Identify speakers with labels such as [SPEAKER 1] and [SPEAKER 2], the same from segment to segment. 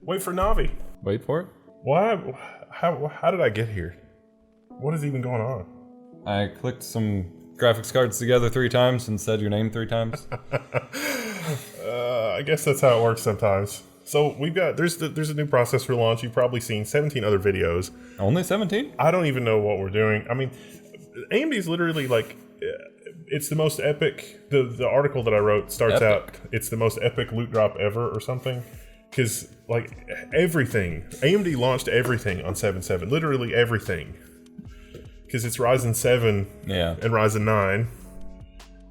[SPEAKER 1] Wait for Navi.
[SPEAKER 2] Wait for it.
[SPEAKER 1] Why? How did I get here? What is even going on?
[SPEAKER 2] I clicked some graphics cards together 3 times and said your name 3 times.
[SPEAKER 1] I guess that's how it works sometimes. So we've got there's a new processor launch. You've probably seen 17 other videos.
[SPEAKER 2] Only 17?
[SPEAKER 1] I don't even know what we're doing. I mean, AMD is literally like, it's the most epic. The article that I wrote starts out, it's the most epic loot drop ever or something. Because like everything, AMD launched everything on 7.7, literally everything. Because it's Ryzen 7 and Ryzen 9.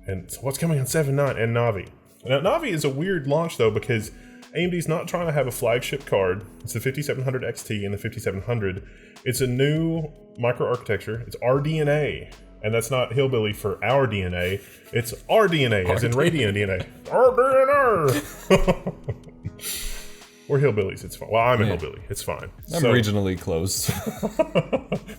[SPEAKER 1] And so what's coming on 7.9 and Navi. Now Navi is a weird launch though, because AMD's not trying to have a flagship card. It's the 5700 XT and the 5700. It's a new microarchitecture. It's RDNA. And that's not hillbilly for our DNA. It's RDNA, as in Radeon DNA. RDNA! We're hillbillies. It's fine. Well, I'm a hillbilly. It's fine.
[SPEAKER 2] I'm regionally close.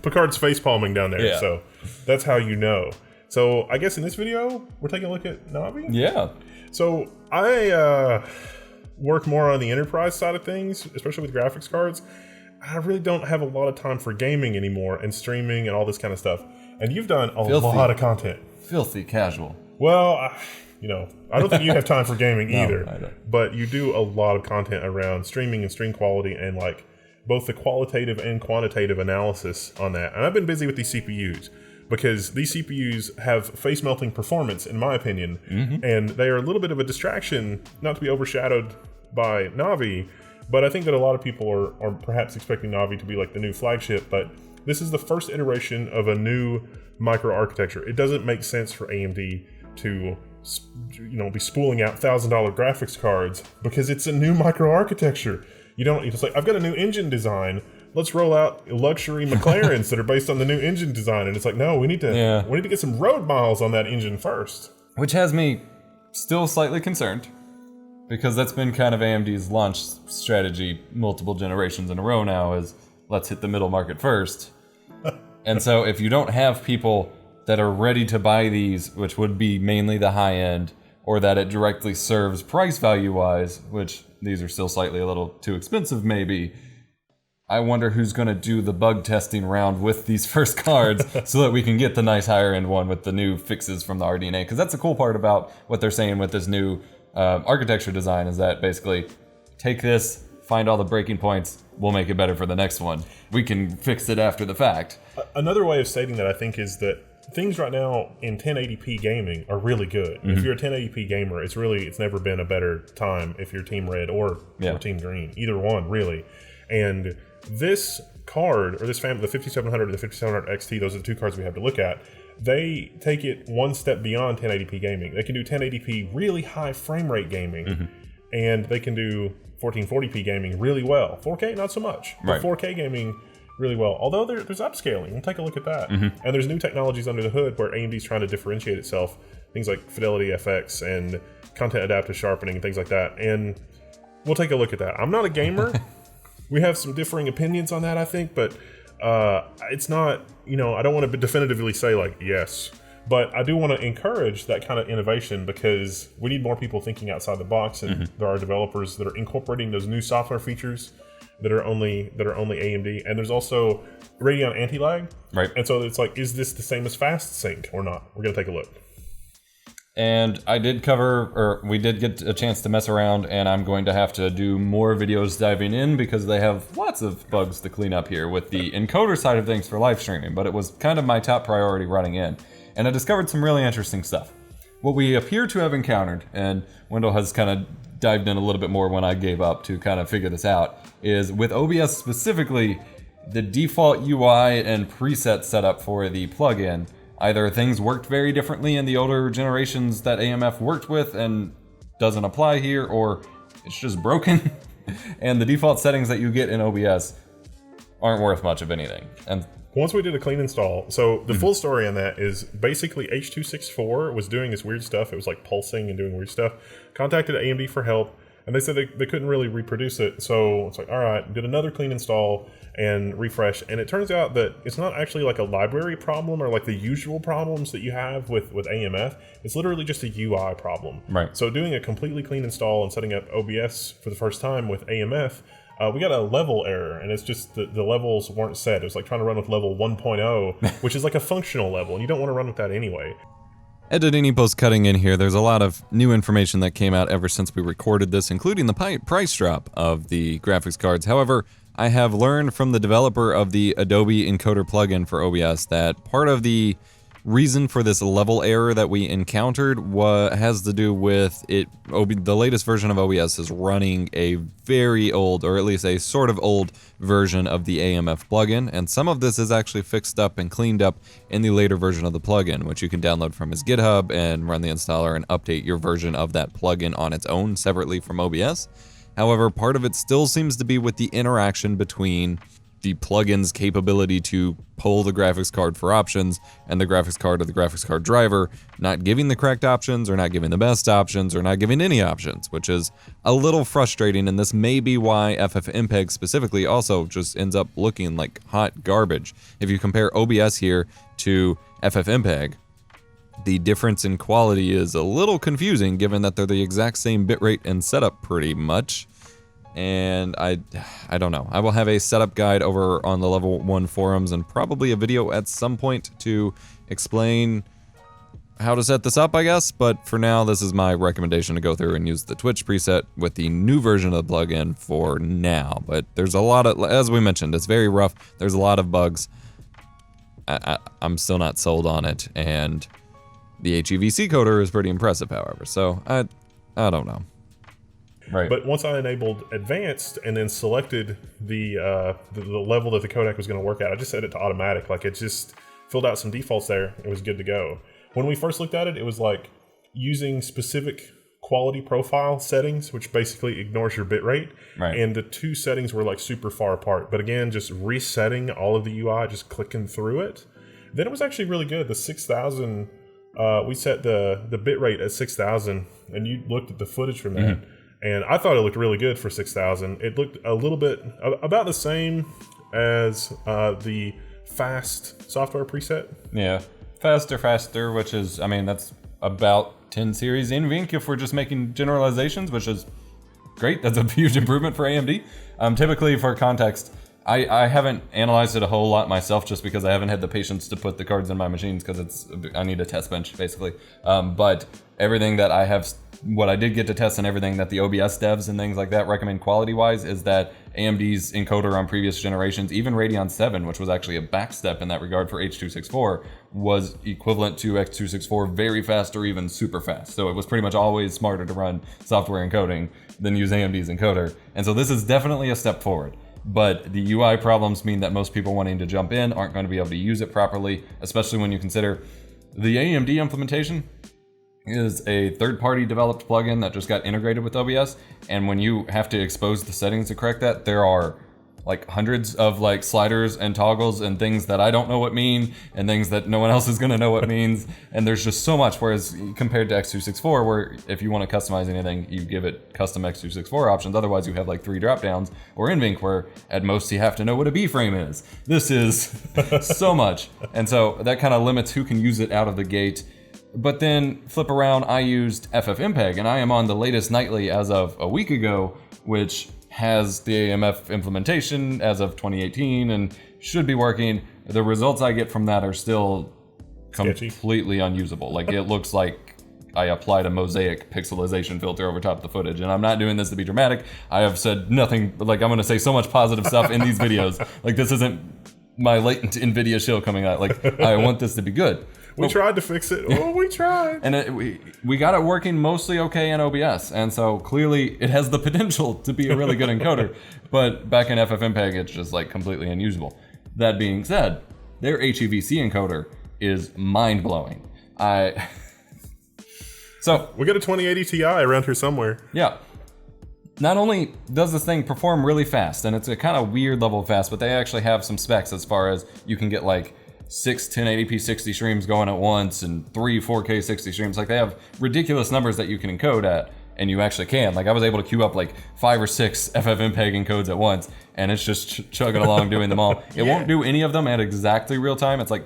[SPEAKER 1] Picard's face palming down there, so that's how you know. So I guess in this video, we're taking a look at Navi?
[SPEAKER 2] Yeah.
[SPEAKER 1] So I work more on the enterprise side of things, especially with graphics cards. I really don't have a lot of time for gaming anymore and streaming and all this kind of stuff. And you've done a lot of content.
[SPEAKER 2] Filthy casual.
[SPEAKER 1] Well, I don't think you have time for gaming either.
[SPEAKER 2] No, I don't.
[SPEAKER 1] But you do a lot of content around streaming and stream quality and like both the qualitative and quantitative analysis on that. And I've been busy with these CPUs because these CPUs have face melting performance, in my opinion, and they are a little bit of a distraction, not to be overshadowed by Navi. But I think that a lot of people are perhaps expecting Navi to be like the new flagship, but this is the first iteration of a new microarchitecture. It doesn't make sense for AMD to, be spooling out $1,000 graphics cards because it's a new microarchitecture. It's like, I've got a new engine design. Let's roll out luxury McLarens that are based on the new engine design. And it's like, no, we need to get some road miles on that engine first.
[SPEAKER 2] Which has me still slightly concerned, because that's been kind of AMD's launch strategy multiple generations in a row now, is let's hit the middle market first. And so if you don't have people that are ready to buy these, which would be mainly the high end, or that it directly serves price value wise, which these are still slightly a little too expensive maybe, I wonder who's going to do the bug testing round with these first cards so that we can get the nice higher end one with the new fixes from the RDNA. Because that's the cool part about what they're saying with this new architecture design, is that basically take this, find all the breaking points, we'll make it better for the next one. We can fix it after the fact.
[SPEAKER 1] Another way of stating that, I think, is that things right now in 1080p gaming are really good. If you're a 1080p gamer, it's never been a better time if you're Team Red or Team Green. Either one, really. And this card, or this family, the 5700 and the 5700 XT, those are the two cards we have to look at. They take it one step beyond 1080p gaming. They can do 1080p really high frame rate gaming, and they can do 1440p gaming really well. 4K, not so much. But 4K gaming really well. Although there's upscaling. We'll take a look at that. And there's new technologies under the hood where AMD's trying to differentiate itself. Things like Fidelity FX and content adaptive sharpening and things like that. And we'll take a look at that. I'm not a gamer. We have some differing opinions on that, I think, but it's not, I don't want to definitively say like, yes, but I do want to encourage that kind of innovation because we need more people thinking outside the box, and there are developers that are incorporating those new software features that are only AMD. And there's also Radeon Anti-Lag. Right. And so it's like, is this the same as Fast Sync or not? We're going to take a look.
[SPEAKER 2] And we did get a chance to mess around, and I'm going to have to do more videos diving in because they have lots of bugs to clean up here with the encoder side of things for live streaming, but it was kind of my top priority running in. And I discovered some really interesting stuff. What we appear to have encountered, and Wendell has kind of dived in a little bit more when I gave up to kind of figure this out, is with OBS specifically, the default UI and preset setup for the plugin. Either things worked very differently in the older generations that AMF worked with and doesn't apply here, or it's just broken. And the default settings that you get in OBS aren't worth much of anything. And
[SPEAKER 1] once we did a clean install, so the full story on that is basically H.264 was doing this weird stuff. It was like pulsing and doing weird stuff. Contacted AMD for help, and they said they couldn't really reproduce it. So it's like, all right, did another clean install and refresh. And it turns out that it's not actually like a library problem or like the usual problems that you have with AMF. It's literally just a UI problem.
[SPEAKER 2] Right.
[SPEAKER 1] So doing a completely clean install and setting up OBS for the first time with AMF, we got a level error, and it's just the levels weren't set. It was like trying to run with level 1.0, which is like a functional level, and you don't want to run with that anyway.
[SPEAKER 2] Editing, epo's cutting in here. There's a lot of new information that came out ever since we recorded this, including the price drop of the graphics cards. However, I have learned from the developer of the Adobe encoder plugin for OBS that part of the reason for this level error that we encountered has to do with the latest version of OBS is running a very old, or at least a sort of old version of the AMF plugin, and some of this is actually fixed up and cleaned up in the later version of the plugin, which you can download from his GitHub and run the installer and update your version of that plugin on its own separately from OBS. However, part of it still seems to be with the interaction between the plugin's capability to pull the graphics card for options and the graphics card or the graphics card driver not giving the correct options or not giving the best options or not giving any options, which is a little frustrating, and this may be why FFmpeg specifically also just ends up looking like hot garbage. If you compare OBS here to FFmpeg, the difference in quality is a little confusing given that they're the exact same bitrate and setup pretty much. And I don't know. I will have a setup guide over on the Level 1 forums and probably a video at some point to explain how to set this up, I guess. But for now, this is my recommendation to go through and use the Twitch preset with the new version of the plugin for now. But there's a lot of, as we mentioned, it's very rough. There's a lot of bugs. I'm still not sold on it. And the HEVC coder is pretty impressive, however. So I don't know. Right.
[SPEAKER 1] But once I enabled advanced and then selected the level that the codec was going to work at, I just set it to automatic. Like, it just filled out some defaults there. It was good to go. When we first looked at it, it was like using specific quality profile settings, which basically ignores your bitrate.
[SPEAKER 2] Right.
[SPEAKER 1] And the two settings were like super far apart. But again, just resetting all of the UI, just clicking through it. Then it was actually really good. The 6000, we set the bitrate at 6000, and you looked at the footage from that. Mm-hmm. And I thought it looked really good for 6000. It looked a little bit about the same as the fast software preset.
[SPEAKER 2] Yeah, faster, which is, I mean, that's about 10 series NVENC if we're just making generalizations, which is great. That's a huge improvement for AMD. Typically, for context, I haven't analyzed it a whole lot myself just because I haven't had the patience to put the cards in my machines because I need a test bench, basically. But everything that what I did get to test and everything that the OBS devs and things like that recommend quality-wise is that AMD's encoder on previous generations, even Radeon 7, which was actually a backstep in that regard for H.264, was equivalent to X264 very fast or even super fast. So it was pretty much always smarter to run software encoding than use AMD's encoder. And so this is definitely a step forward. But the UI problems mean that most people wanting to jump in aren't going to be able to use it properly, especially when you consider the AMD implementation is a third-party developed plugin that just got integrated with OBS, and when you have to expose the settings to correct that, there are like hundreds of like sliders and toggles and things that I don't know what mean, and things that no one else is gonna know what means, and there's just so much, whereas compared to X264, where if you want to customize anything, you give it custom X264 options, otherwise you have like 3 drop-downs, or NVENC, where at most you have to know what a B-frame is. This is so much, and so that kind of limits who can use it out of the gate. But then flip around, I used FFmpeg, and I am on the latest nightly as of a week ago, which has the AMF implementation as of 2018 and should be working. The results I get from that are still completely unusable. Like, it looks like I applied a mosaic pixelization filter over top of the footage, and I'm not doing this to be dramatic. I have said nothing, like, I'm gonna say so much positive stuff in these videos. Like, this isn't my latent NVIDIA shill coming out. Like, I want this to be good.
[SPEAKER 1] We tried to fix it. Oh, we tried.
[SPEAKER 2] And we got it working mostly okay in OBS. And so clearly it has the potential to be a really good encoder. But back in FFmpeg, it's just like completely unusable. That being said, their HEVC encoder is mind-blowing. So
[SPEAKER 1] we got a 2080 Ti around here somewhere.
[SPEAKER 2] Yeah. Not only does this thing perform really fast, and it's a kind of weird level of fast, but they actually have some specs as far as you can get like 6 1080p 60 streams going at once and 3 4K 60 streams. Like, they have ridiculous numbers that you can encode at, and you actually can. Like, I was able to queue up like 5 or 6 FFmpeg encodes at once, and it's just chugging along doing them all. It won't do any of them at exactly real time. It's like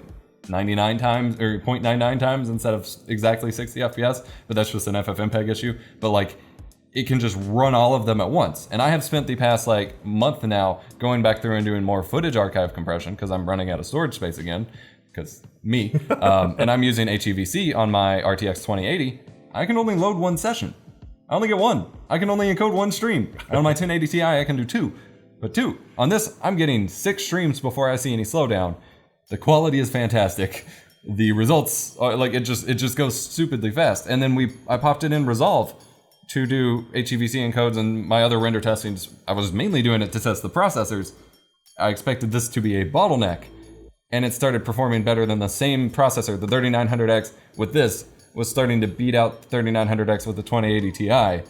[SPEAKER 2] 99 times or 0.99 times instead of exactly 60 FPS, but that's just an FFmpeg issue. But like, it can just run all of them at once. And I have spent the past like month now going back through and doing more footage archive compression because I'm running out of storage space again, because me, and I'm using HEVC on my RTX 2080. I can only load one session. I only get one. I can only encode one stream. On my 1080 Ti, I can do two. But two. On this, I'm getting 6 streams before I see any slowdown. The quality is fantastic. The results are like it just goes stupidly fast. And then I popped it in Resolve to do HEVC encodes and my other render testing. I was mainly doing it to test the processors. I expected this to be a bottleneck, and it started performing better than the same processor. The 3900X with this was starting to beat out 3900X with the 2080 Ti.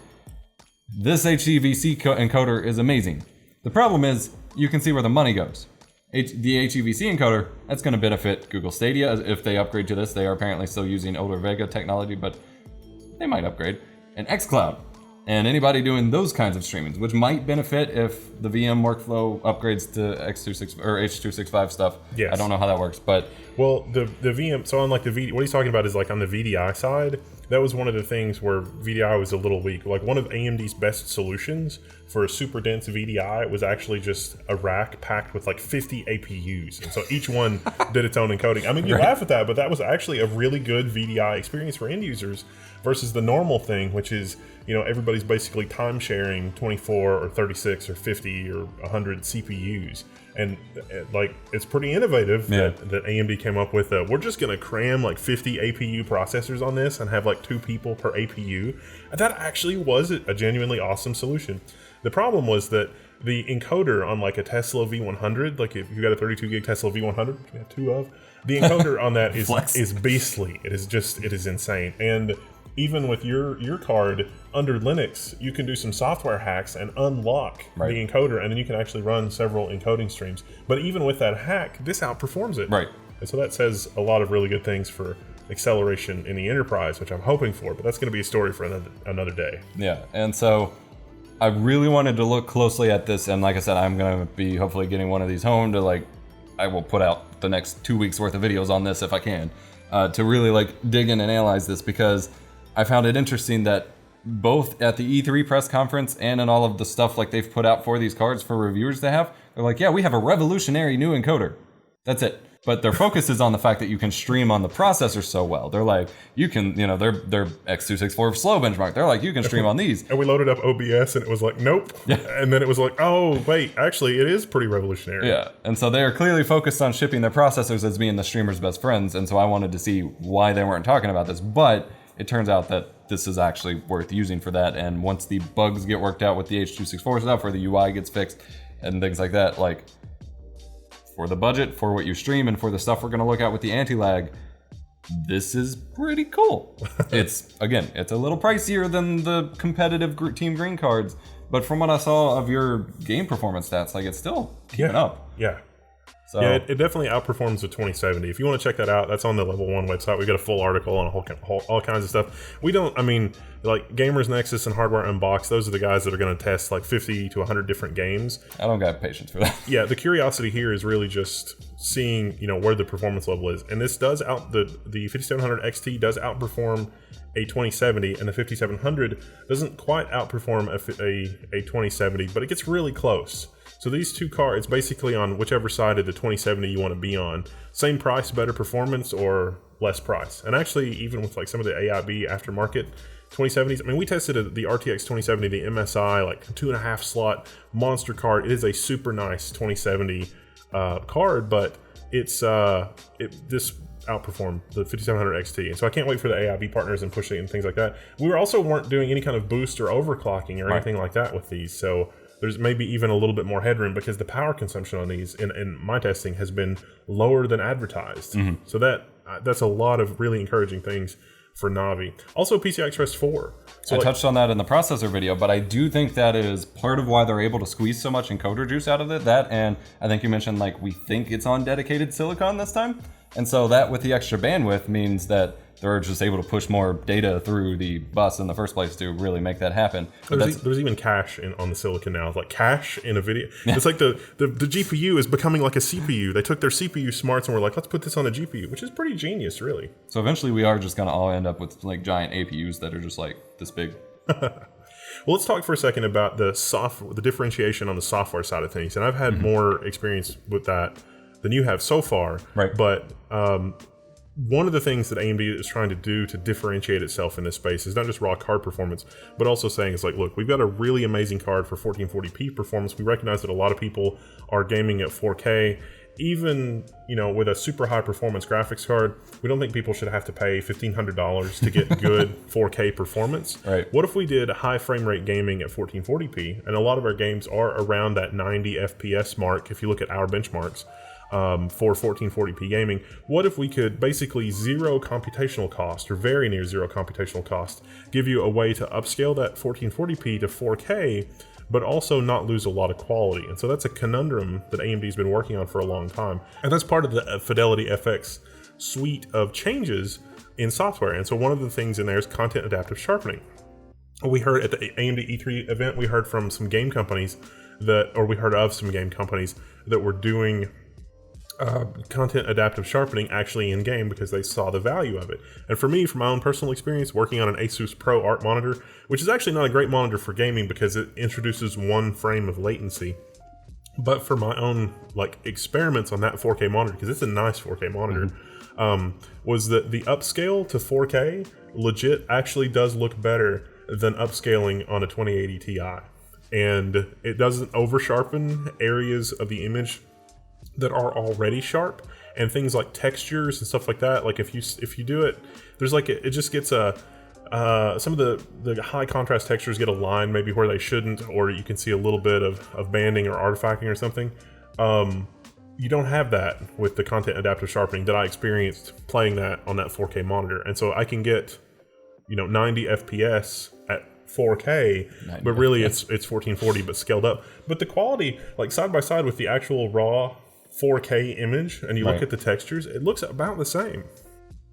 [SPEAKER 2] This HEVC encoder is amazing. The problem is you can see where the money goes. The HEVC encoder, that's going to benefit Google Stadia if they upgrade to this. They are apparently still using older Vega technology, but they might upgrade. And xCloud, and anybody doing those kinds of streamings, which might benefit if the VM workflow upgrades to X26 or H265 stuff.
[SPEAKER 1] Yes.
[SPEAKER 2] I don't know how that works, but
[SPEAKER 1] well, the VM. So on like the what he's talking about is like on the VDI side. That was one of the things where VDI was a little weak. Like one of AMD's best solutions for a super dense VDI was actually just a rack packed with like 50 APUs. And so each one did its own encoding. I mean, you laugh at that, but that was actually a really good VDI experience for end users versus the normal thing, which is, you know, everybody's basically time sharing 24 or 36 or 50 or 100 CPUs. And like, it's pretty innovative that AMD came up with we're just going to cram like 50 APU processors on this and have like 2 people per APU. And that actually was a genuinely awesome solution. The problem was that the encoder on like a Tesla V100, like if you got a 32 gig Tesla V100, which we have 2 of, the encoder on that is beastly. It is insane. And even with your card under Linux, you can do some software hacks and unlock the encoder, and then you can actually run several encoding streams. But even with that hack, this outperforms it.
[SPEAKER 2] Right.
[SPEAKER 1] And so that says a lot of really good things for acceleration in the enterprise, which I'm hoping for, but that's going to be a story for another day.
[SPEAKER 2] Yeah, and so I really wanted to look closely at this, and like I said, I'm going to be hopefully getting one of these home to like, I will put out the next 2 weeks worth of videos on this if I can, to really like dig in and analyze this, because I found it interesting that both at the E3 press conference and in all of the stuff like they've put out for these cards for reviewers to have, they're like, yeah, we have a revolutionary new encoder. That's it. But their focus is on the fact that you can stream on the processor so well. They're like, you can, you know, they're X264 slow benchmark. They're like, you can stream on these.
[SPEAKER 1] And we loaded up OBS and it was like, nope. Yeah. And then it was like, oh, wait, actually, it is pretty revolutionary.
[SPEAKER 2] Yeah. And so they are clearly focused on shipping their processors as being the streamer's best friends. And so I wanted to see why they weren't talking about this. But it turns out that this is actually worth using for that. And once the bugs get worked out with the H264 stuff, or the UI gets fixed and things like that, like for the budget, for what you stream, and for the stuff we're going to look at with the anti-lag, this is pretty cool. It's a little pricier than the competitive Team Green cards, but from what I saw of your game performance stats, like it's still keeping up.
[SPEAKER 1] Yeah.
[SPEAKER 2] So,
[SPEAKER 1] yeah, it definitely outperforms the 2070. If you want to check that out, that's on the Level 1 website. We got a full article on all kinds of stuff. We don't, I mean, like Gamers Nexus and Hardware Unboxed, those are the guys that are going to test like 50 to 100 different games.
[SPEAKER 2] I don't got patience for that.
[SPEAKER 1] Yeah, the curiosity here is really just seeing, you know, where the performance level is. And this does the 5700 XT does outperform a 2070, and the 5700 doesn't quite outperform a 2070, but it gets really close. So these two cards, basically on whichever side of the 2070 you want to be on, same price, better performance, or less price. And actually, even with like some of the AIB aftermarket 2070s, I mean, we tested the RTX 2070, the MSI, like 2.5 slot monster card. It is a super nice 2070 card, but it's this outperformed the 5700 XT. And so I can't wait for the AIB partners and pushing it and things like that. We also weren't doing any kind of boost or overclocking or anything like that with these. So there's maybe even a little bit more headroom because the power consumption on these in my testing has been lower than advertised. Mm-hmm. So that's a lot of really encouraging things for Navi. Also PCI Express 4. So
[SPEAKER 2] I touched on that in the processor video, but I do think that is part of why they're able to squeeze so much encoder juice out of it. That, and I think you mentioned like we think it's on dedicated silicon this time. And so that with the extra bandwidth means that they're just able to push more data through the bus in the first place to really make that happen.
[SPEAKER 1] There's even cache on the silicon now. It's like cache in a video. It's like the GPU is becoming like a CPU. They took their CPU smarts and were like, let's put this on a GPU, which is pretty genius, really.
[SPEAKER 2] So eventually we are just going to all end up with like giant APUs that are just like this big.
[SPEAKER 1] Well, let's talk for a second about the differentiation on the software side of things. And I've had more experience with that than you have so far.
[SPEAKER 2] Right.
[SPEAKER 1] But one of the things that AMD is trying to do to differentiate itself in this space is not just raw card performance, but also saying it's like, look, we've got a really amazing card for 1440p performance. We recognize that a lot of people are gaming at 4K. Even, with a super high performance graphics card, we don't think people should have to pay $1,500 to get good 4K performance.
[SPEAKER 2] Right.
[SPEAKER 1] What if we did high frame rate gaming at 1440p? And a lot of our games are around that 90 FPS mark if you look at our benchmarks for 1440p gaming. What if we could basically zero computational cost, or very near zero computational cost, give you a way to upscale that 1440p to 4K, but also not lose a lot of quality? And so that's a conundrum that AMD's been working on for a long time. And that's part of the Fidelity FX suite of changes in software. And so one of the things in there is content adaptive sharpening. We heard at the AMD E3 event, we heard from some game companies that were doing content adaptive sharpening actually in game because they saw the value of it. And for me, from my own personal experience working on an Asus Pro Art monitor, which is actually not a great monitor for gaming because it introduces 1 frame of latency, but for my own experiments on that 4K monitor, because it's a nice 4K monitor, was that the upscale to 4K legit actually does look better than upscaling on a 2080 Ti. And it doesn't over sharpen areas of the image that are already sharp, and things like textures and stuff like that. Like if you do it, there's it just gets some of the high contrast textures get aligned maybe where they shouldn't, or you can see a little bit of banding or artifacting or something. You don't have that with the content adaptive sharpening that I experienced playing that on that 4K monitor. And so I can get 90 FPS at 4K, but really it's 1440 but scaled up. But the quality, side by side with the actual raw 4K image, and you look at the textures, it looks about the same.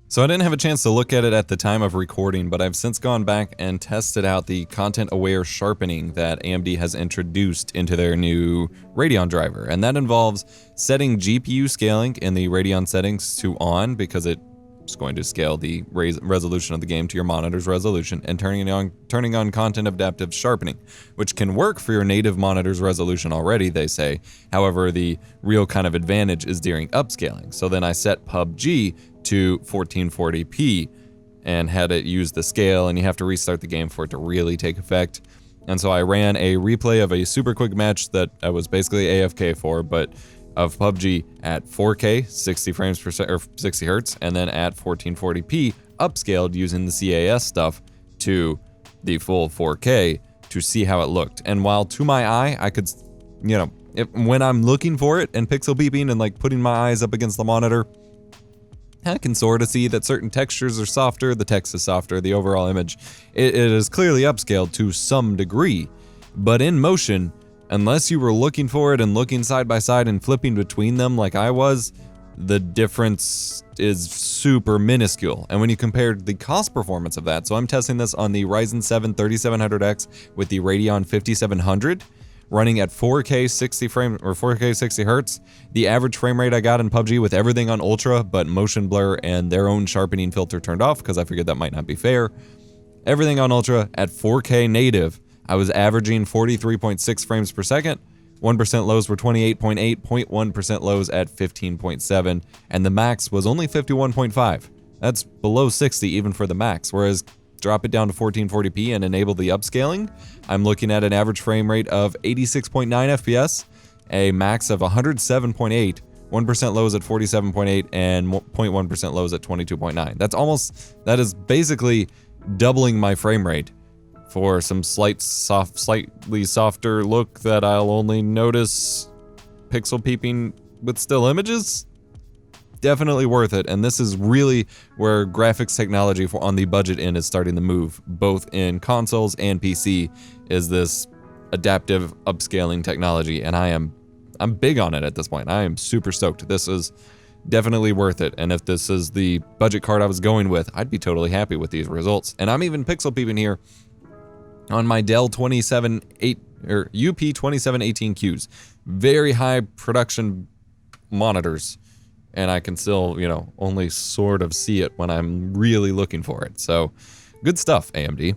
[SPEAKER 2] So I didn't have a chance to look at it at the time of recording, but I've since gone back and tested out the content-aware sharpening that AMD has introduced into their new Radeon driver. And that involves setting GPU scaling in the Radeon settings to on, because it's going to scale the resolution of the game to your monitor's resolution, and turning on content adaptive sharpening, which can work for your native monitor's resolution already, they say. However, the real kind of advantage is during upscaling. So then I set PUBG to 1440p and had it use the scale, and you have to restart the game for it to really take effect. And so I ran a replay of a super quick match that I was basically AFK for, but of PUBG at 4K, 60 frames per second, or 60 hertz, and then at 1440p, upscaled using the CAS stuff to the full 4K to see how it looked. And while to my eye, I could, when I'm looking for it and pixel peeping and putting my eyes up against the monitor, I can sort of see that certain textures are softer, the text is softer, the overall image, it is clearly upscaled to some degree. But in motion, unless you were looking for it and looking side by side and flipping between them like I was, the difference is super minuscule. And when you compare the cost performance of that, so I'm testing this on the Ryzen 7 3700X with the Radeon 5700, running at 4K 60 frames or 4K 60 hertz. The average frame rate I got in PUBG with everything on ultra, but motion blur and their own sharpening filter turned off because I figured that might not be fair. Everything on ultra at 4K native, I was averaging 43.6 frames per second. 1% lows were 28.8, 0.1% lows at 15.7, and the max was only 51.5. That's below 60 even for the max, whereas drop it down to 1440p and enable the upscaling, I'm looking at an average frame rate of 86.9 FPS, a max of 107.8, 1% lows at 47.8, and 0.1% lows at 22.9. That is basically doubling my frame rate for some slightly softer look that I'll only notice pixel peeping with still images. Definitely worth it, and this is really where graphics technology on the budget end is starting to move, both in consoles and PC, is this adaptive upscaling technology, and I'm big on it at this point. I am super stoked. This is definitely worth it, and if this is the budget card I was going with, I'd be totally happy with these results. And I'm even pixel peeping here on my Dell UP 2718Qs. Very high production monitors, and I can still, only sort of see it when I'm really looking for it. So, good stuff, AMD.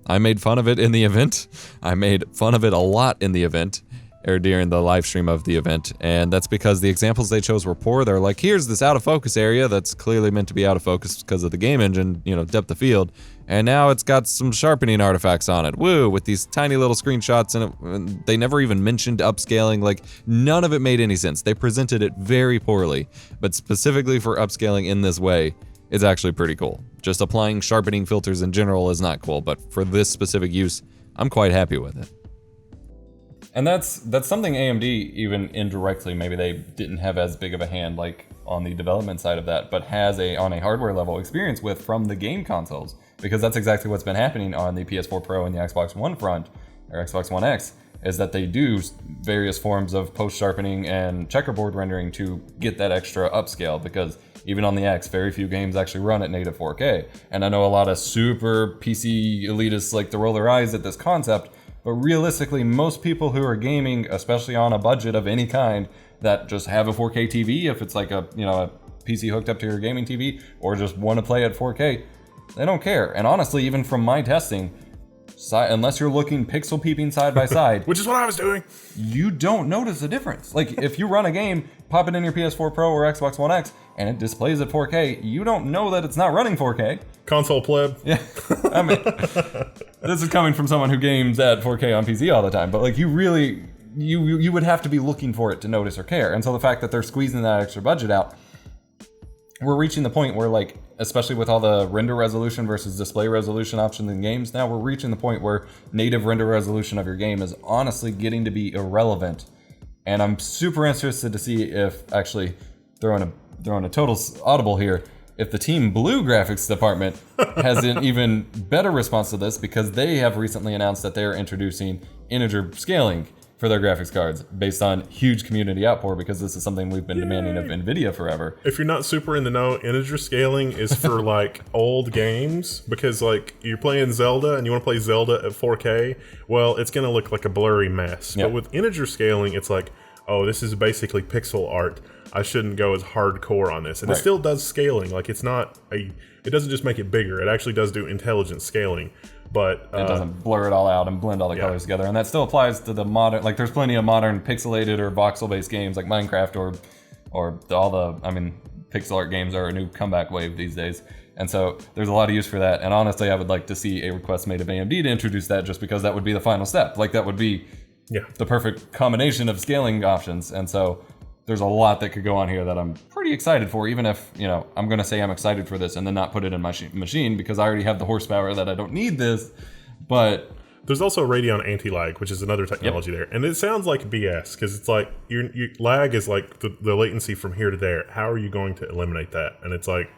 [SPEAKER 2] I made fun of it in the event. I made fun of it a lot in the event, or during the live stream of the event, and that's because the examples they chose were poor. They're like, here's this out of focus area that's clearly meant to be out of focus because of the game engine, depth of field, and now it's got some sharpening artifacts on it. Woo, with these tiny little screenshots, and they never even mentioned upscaling. Like, none of it made any sense. They presented it very poorly, but specifically for upscaling in this way, it's actually pretty cool. Just applying sharpening filters in general is not cool, but for this specific use, I'm quite happy with it. And that's something AMD, even indirectly, maybe they didn't have as big of a hand like on the development side of that, but has on a hardware level experience with from the game consoles, because that's exactly what's been happening on the PS4 Pro and the Xbox One front, or Xbox One X, is that they do various forms of post-sharpening and checkerboard rendering to get that extra upscale, because even on the X, very few games actually run at native 4K. And I know a lot of super PC elitists like to roll their eyes at this concept, but realistically, most people who are gaming, especially on a budget of any kind, that just have a 4K TV, if it's like a PC hooked up to your gaming TV, or just want to play at 4K, they don't care. And honestly, even from my testing, unless you're looking pixel peeping side by side,
[SPEAKER 1] which is what I was doing,
[SPEAKER 2] you don't notice a difference. Like, if you run a game, pop it in your PS4 Pro or Xbox One X, and it displays at 4K, you don't know that it's not running 4K.
[SPEAKER 1] Console pleb.
[SPEAKER 2] Yeah, I mean, this is coming from someone who games at 4K on PC all the time, but like, you really, you would have to be looking for it to notice or care. And so the fact that they're squeezing that extra budget out, we're reaching the point where, like, especially with all the render resolution versus display resolution options in games now, we're reaching the point where native render resolution of your game is honestly getting to be irrelevant. And I'm super interested to see if, actually, throwing a total audible here, if the Team Blue graphics department has an even better response to this, because they have recently announced that they are introducing integer scaling for their graphics cards based on huge community outpour, because this is something we've been demanding of NVIDIA forever.
[SPEAKER 1] If you're not super in the know, integer scaling is for like old games, because like you're playing Zelda and you want to play Zelda at 4K, well, it's going to look like a blurry mess.
[SPEAKER 2] Yep.
[SPEAKER 1] But with integer scaling, it's like, oh, this is basically pixel art. I shouldn't go as hardcore on this. And It still does scaling. Like, it doesn't just make it bigger. It actually does do intelligent scaling. But
[SPEAKER 2] it doesn't blur it all out and blend all the colors together. And that still applies to the modern, like, there's plenty of modern pixelated or voxel-based games like Minecraft or all the, pixel art games are a new comeback wave these days. And so there's a lot of use for that. And honestly, I would like to see a request made of AMD to introduce that, just because that would be the final step. Like, that would be the perfect combination of scaling options. And so there's a lot that could go on here that I'm pretty excited for, even if, I'm going to say I'm excited for this and then not put it in my machine, because I already have the horsepower that I don't need this. But
[SPEAKER 1] there's also Radeon Anti-Lag, which is another technology there. And it sounds like BS, because it's like your lag is like the latency from here to there. How are you going to eliminate that? And it's like,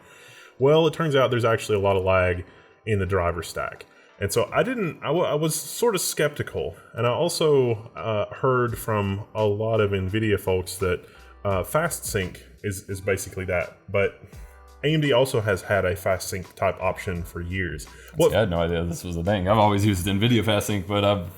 [SPEAKER 1] well, it turns out there's actually a lot of lag in the driver stack. And so I was sort of skeptical. And I also heard from a lot of NVIDIA folks that fast sync is basically that. But AMD also has had a fast sync type option for years.
[SPEAKER 2] Well, I had no idea this was a thing. I've always used NVIDIA fast sync, but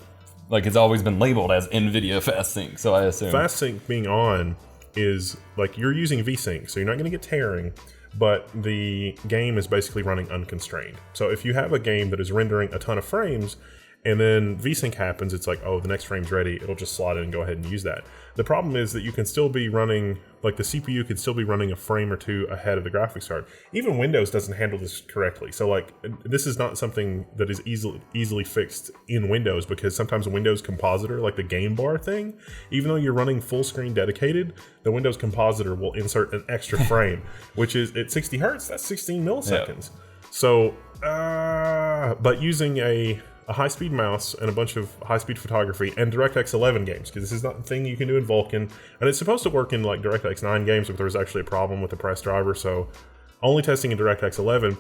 [SPEAKER 2] it's always been labeled as NVIDIA fast sync. So I assume
[SPEAKER 1] fast sync being on is like you're using VSync, so you're not going to get tearing. But the game is basically running unconstrained. So if you have a game that is rendering a ton of frames, and then VSync happens, it's like, oh, the next frame's ready, it'll just slot in and go ahead and use that. The problem is that you can still be running, like the CPU could still be running a frame or two ahead of the graphics card. Even Windows doesn't handle this correctly. So like, this is not something that is easily fixed in Windows, because sometimes a Windows compositor, like the game bar thing, even though you're running full screen dedicated, the Windows compositor will insert an extra frame, which is at 60 hertz, that's 16 milliseconds. Yeah. So, but using a high-speed mouse and a bunch of high-speed photography and DirectX 11 games, because this is not a thing you can do in Vulkan, and it's supposed to work in like DirectX 9 games, but there was actually a problem with the press driver, so only testing in DirectX 11.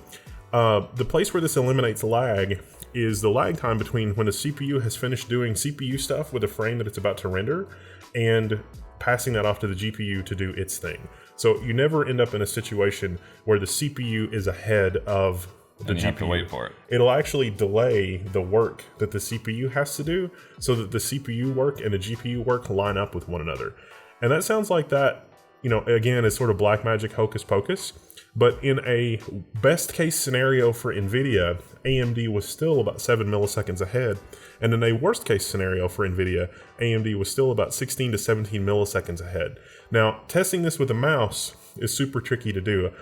[SPEAKER 1] The place where this eliminates lag is the lag time between when the CPU has finished doing CPU stuff with a frame that it's about to render and passing that off to the GPU to do its thing. So you never end up in a situation where the CPU is ahead of the GPU.
[SPEAKER 2] Have to wait for it.
[SPEAKER 1] It'll actually delay the work that the CPU has to do, so that the CPU work and the GPU work line up with one another. And that sounds like that again, is sort of black magic hocus pocus. But in a best case scenario for NVIDIA, AMD was still about 7 milliseconds ahead. And in a worst case scenario for NVIDIA, AMD was still about 16 to 17 milliseconds ahead. Now, testing this with a mouse is super tricky to do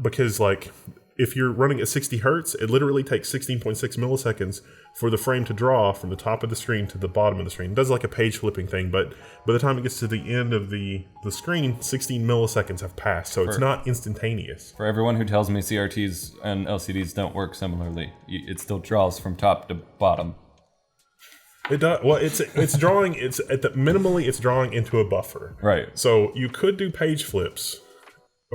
[SPEAKER 1] because, like, if you're running at 60 hertz, it literally takes 16.6 milliseconds for the frame to draw from the top of the screen to the bottom of the screen. It does like a page flipping thing, but by the time it gets to the end of the screen, 16 milliseconds have passed, so it's not instantaneous.
[SPEAKER 2] For everyone who tells me CRTs and LCDs don't work similarly, it still draws from top to bottom.
[SPEAKER 1] It does. Well, it's drawing. Minimally, it's drawing into a buffer.
[SPEAKER 2] Right.
[SPEAKER 1] So you could do page flips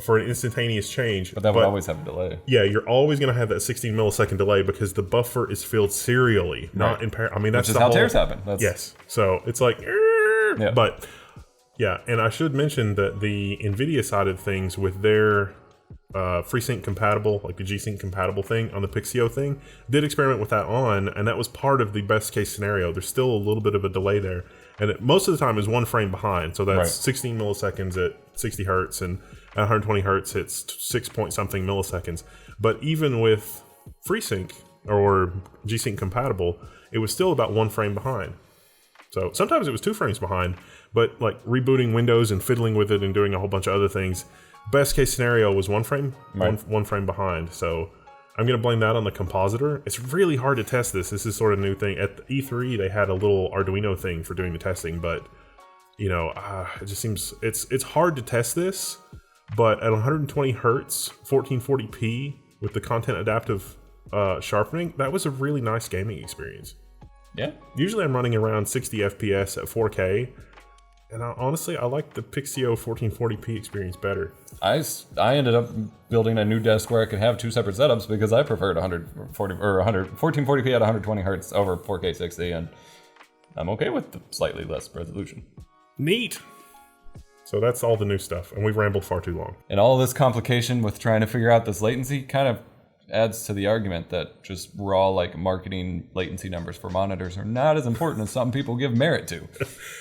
[SPEAKER 1] for an instantaneous change.
[SPEAKER 2] But that would always have a delay.
[SPEAKER 1] Yeah, you're always going to have that 16 millisecond delay because the buffer is filled serially, not in parallel. I mean, that's
[SPEAKER 2] Which is how tears happen.
[SPEAKER 1] Yes. So it's like, but yeah, and I should mention that the NVIDIA side of things with their FreeSync compatible, like the G-Sync compatible thing on the Pixio thing, did experiment with that and that was part of the best case scenario. There's still a little bit of a delay there. And most of the time is 1 frame behind. So that's 16 milliseconds at 60 hertz and at 120 hertz, it's 6 point something milliseconds. But even with FreeSync or G-Sync compatible, it was still about 1 frame behind. So sometimes it was 2 frames behind, but like rebooting Windows and fiddling with it and doing a whole bunch of other things, best case scenario was 1 frame, one frame behind. So I'm going to blame that on the compositor. It's really hard to test this. This is sort of a new thing. At the E3, they had a little Arduino thing for doing the testing, but it just seems it's hard to test this. But at 120 hertz, 1440p with the content adaptive sharpening, that was a really nice gaming experience.
[SPEAKER 2] Yeah.
[SPEAKER 1] Usually I'm running around 60 FPS at 4K, and honestly, I like the Pixio 1440p experience better.
[SPEAKER 2] I ended up building a new desk where I could have 2 separate setups because I preferred 1440p at 120 hertz over 4K 60, and I'm okay with the slightly less resolution.
[SPEAKER 1] Neat. So that's all the new stuff, and we've rambled far too long.
[SPEAKER 2] And all this complication with trying to figure out this latency kind of adds to the argument that just raw marketing latency numbers for monitors are not as important as some people give merit to.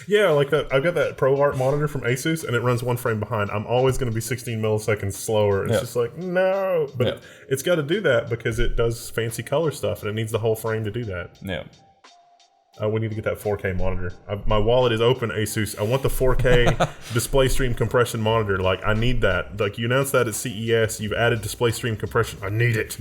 [SPEAKER 1] Yeah, like that. I've got that ProArt monitor from Asus, and it runs 1 frame behind. I'm always going to be 16 milliseconds slower. It's just like, no. But it's got to do that because it does fancy color stuff, and it needs the whole frame to do that.
[SPEAKER 2] Yeah.
[SPEAKER 1] We need to get that 4K monitor. My wallet is open, Asus. I want the 4K display stream compression monitor. Like, I need that. Like, you announced that at CES. You've added display stream compression. I need it.